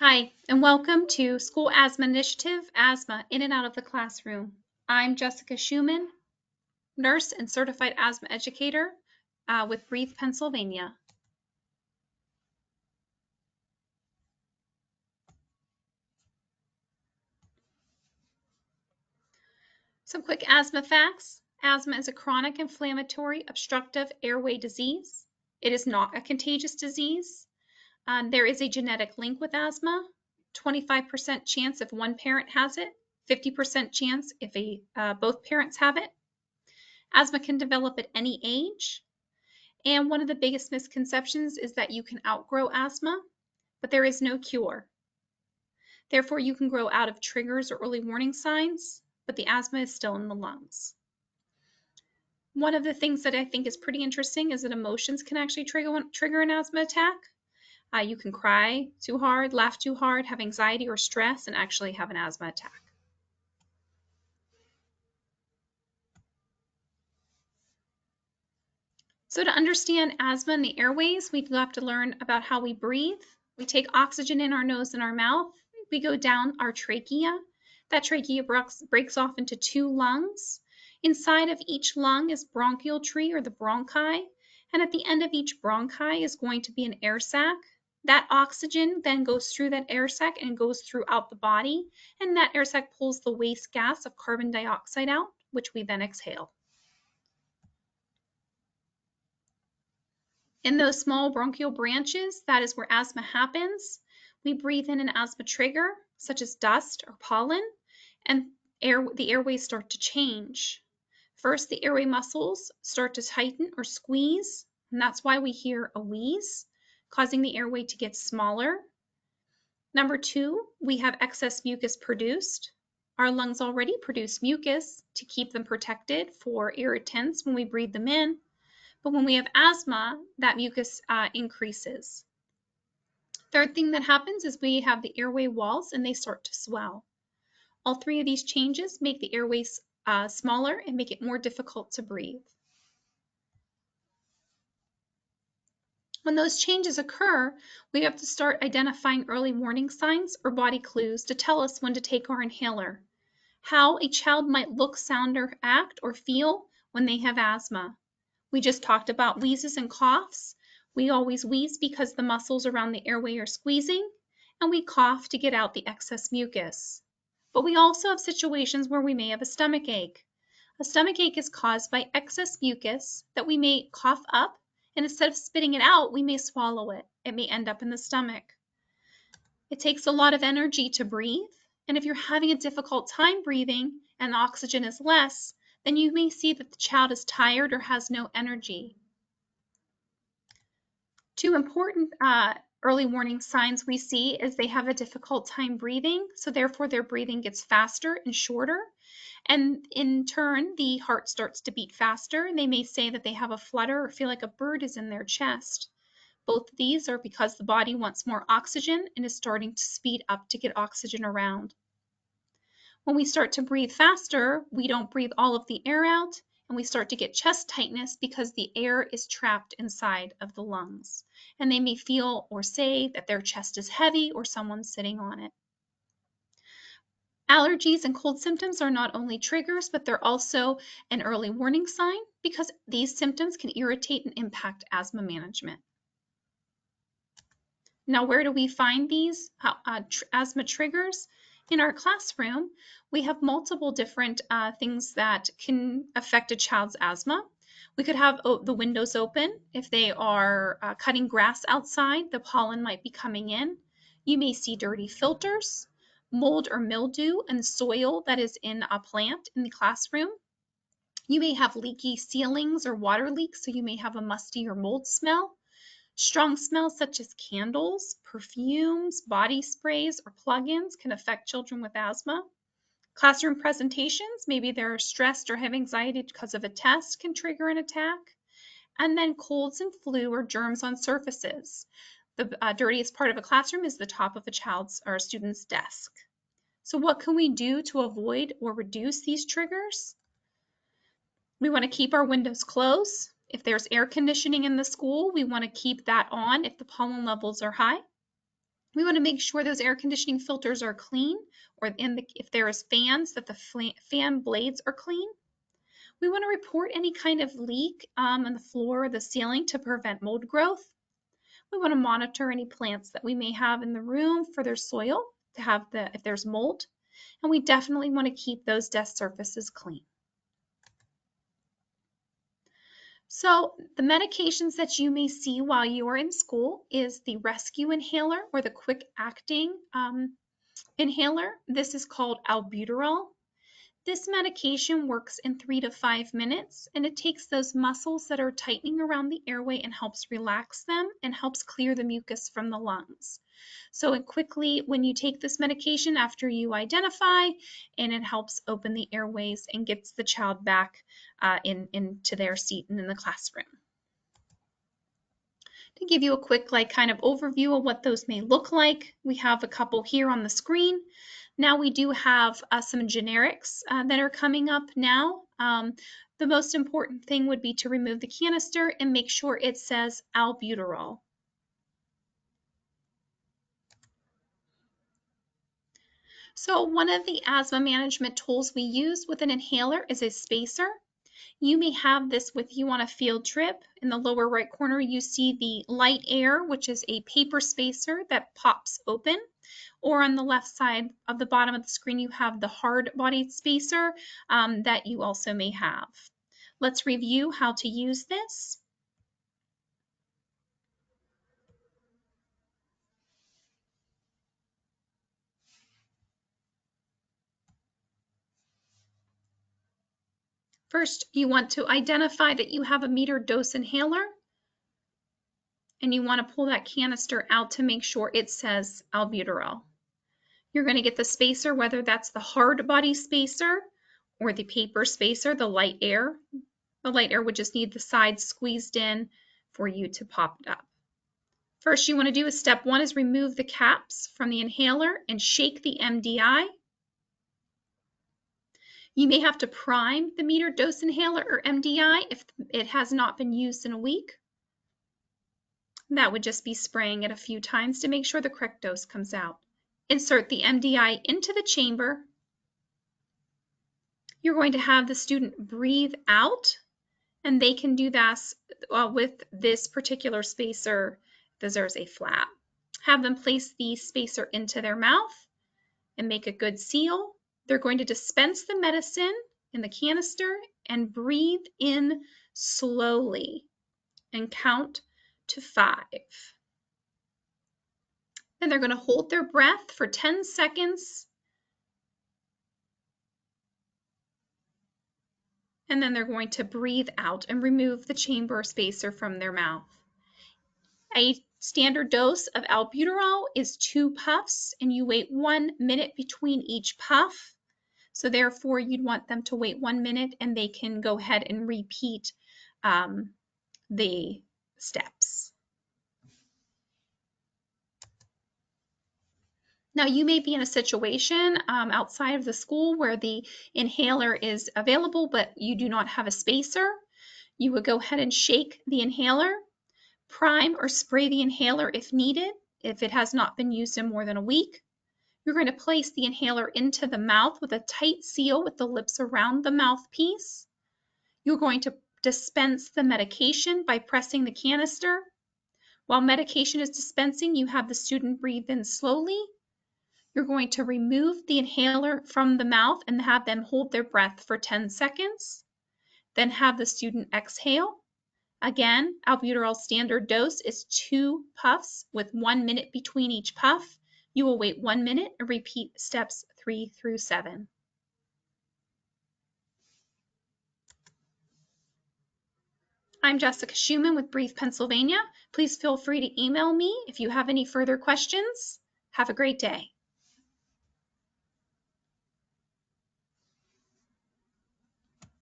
Hi, and welcome to School Asthma Initiative, Asthma in and out of the classroom. I'm Jessica Schumann, nurse and certified asthma educator with Breathe, Pennsylvania. Some quick asthma facts. Asthma is a chronic inflammatory obstructive airway disease. It is not a contagious disease. There is a genetic link with asthma, 25% chance if one parent has it, 50% chance if both parents have it. Asthma can develop at any age. And one of the biggest misconceptions is that you can outgrow asthma, but there is no cure. Therefore, you can grow out of triggers or early warning signs, but the asthma is still in the lungs. One of the things that I think is pretty interesting is that emotions can actually trigger an asthma attack. You can cry too hard, laugh too hard, have anxiety or stress, and actually have an asthma attack. So to understand asthma in the airways, we have to learn about how we breathe. We take oxygen in our nose and our mouth. We go down our trachea. That trachea breaks off into two lungs. Inside of each lung is bronchial tree or the bronchi. And at the end of each bronchi is going to be an air sac. That oxygen then goes through that air sac and goes throughout the body. And that air sac pulls the waste gas of carbon dioxide out, which we then exhale. In those small bronchial branches, that is where asthma happens. We breathe in an asthma trigger, such as dust or pollen, and the airways start to change. First, the airway muscles start to tighten or squeeze, and that's why we hear a wheeze, causing the airway to get smaller. Number two, we have excess mucus produced. Our lungs already produce mucus to keep them protected for irritants when we breathe them in. But when we have asthma, that mucus increases. Third thing that happens is we have the airway walls and they start to swell. All three of these changes make the airways smaller and make it more difficult to breathe. When those changes occur, we have to start identifying early warning signs or body clues to tell us when to take our inhaler. How a child might look, sound, or act or feel when they have asthma. We just talked about wheezes and coughs. We always wheeze because the muscles around the airway are squeezing, and we cough to get out the excess mucus. But we also have situations where we may have a stomach ache. A stomach ache is caused by excess mucus that we may cough up, and instead of spitting it out, we may swallow it. It may end up in the stomach. It takes a lot of energy to breathe, and if you're having a difficult time breathing and oxygen is less, then you may see that the child is tired or has no energy. Two important early warning signs we see is they have a difficult time breathing, so therefore their breathing gets faster and shorter, and in turn the heart starts to beat faster, and they may say that they have a flutter or feel like a bird is in their chest. Both of these are because the body wants more oxygen and is starting to speed up to get oxygen around. When we start to breathe faster, we don't breathe all of the air out, and we start to get chest tightness because the air is trapped inside of the lungs. And they may feel or say that their chest is heavy or someone's sitting on it. Allergies and cold symptoms are not only triggers, but they're also an early warning sign because these symptoms can irritate and impact asthma management. Now, where do we find these asthma triggers? In our classroom, we have multiple different things that can affect a child's asthma. We could have the windows open. If they are cutting grass outside, the pollen might be coming in. You may see dirty filters, mold or mildew and soil that is in a plant in the classroom. You may have leaky ceilings or water leaks, so you may have a musty or mold smell. Strong smells such as candles, perfumes, body sprays, or plug-ins can affect children with asthma. Classroom presentations, maybe they're stressed or have anxiety because of a test, can trigger an attack. And then colds and flu or germs on surfaces. The dirtiest part of a classroom is the top of a child's or a student's desk. So what can we do to avoid or reduce these triggers? We want to keep our windows closed. If there's air conditioning in the school, we want to keep that on if the pollen levels are high. We want to make sure those air conditioning filters are clean, or if there is fans, that the fan blades are clean. We want to report any kind of leak on the floor or the ceiling to prevent mold growth. We want to monitor any plants that we may have in the room for their soil to have if there's mold. And we definitely want to keep those desk surfaces clean. So the medications that you may see while you are in school is the rescue inhaler or the quick acting inhaler. This is called albuterol. This medication works in 3 to 5 minutes, and it takes those muscles that are tightening around the airway and helps relax them and helps clear the mucus from the lungs. So quickly, when you take this medication after you identify, and it helps open the airways and gets the child back into their seat and in the classroom. To give you a quick kind of overview of what those may look like, we have a couple here on the screen. Now we do have some generics that are coming up now. The most important thing would be to remove the canister and make sure it says albuterol. So one of the asthma management tools we use with an inhaler is a spacer. You may have this with you on a field trip. In the lower right corner, you see the light air, which is a paper spacer that pops open. Or on the left side of the bottom of the screen, you have the hard-bodied spacer that you also may have. Let's review how to use this. First, you want to identify that you have a metered dose inhaler, and you want to pull that canister out to make sure it says albuterol. You're going to get the spacer, whether that's the hard body spacer or the paper spacer, the light air. The light air would just need the sides squeezed in for you to pop it up. First, you want to do is step 1 is remove the caps from the inhaler and shake the MDI. You may have to prime the metered dose inhaler or MDI if it has not been used in a week. That would just be spraying it a few times to make sure the correct dose comes out. Insert the MDI into the chamber. You're going to have the student breathe out, and they can do that with this particular spacer if there's a flap. Have them place the spacer into their mouth and make a good seal. They're going to dispense the medicine in the canister and breathe in slowly and count to 5. Then they're going to hold their breath for 10 seconds. And then they're going to breathe out and remove the chamber spacer from their mouth. A standard dose of albuterol is 2 puffs, and you wait 1 minute between each puff. So therefore, you'd want them to wait 1 minute, and they can go ahead and repeat the steps. Now, you may be in a situation outside of the school where the inhaler is available, but you do not have a spacer. You would go ahead and shake the inhaler, prime or spray the inhaler if needed, if it has not been used in more than a week. You're going to place the inhaler into the mouth with a tight seal with the lips around the mouthpiece. You're going to dispense the medication by pressing the canister. While medication is dispensing, you have the student breathe in slowly. You're going to remove the inhaler from the mouth and have them hold their breath for 10 seconds. Then have the student exhale. Again, albuterol standard dose is 2 puffs with 1 minute between each puff. You will wait 1 minute and repeat steps 3 through 7. I'm Jessica Schumann with Breathe Pennsylvania. Please feel free to email me if you have any further questions. Have a great day.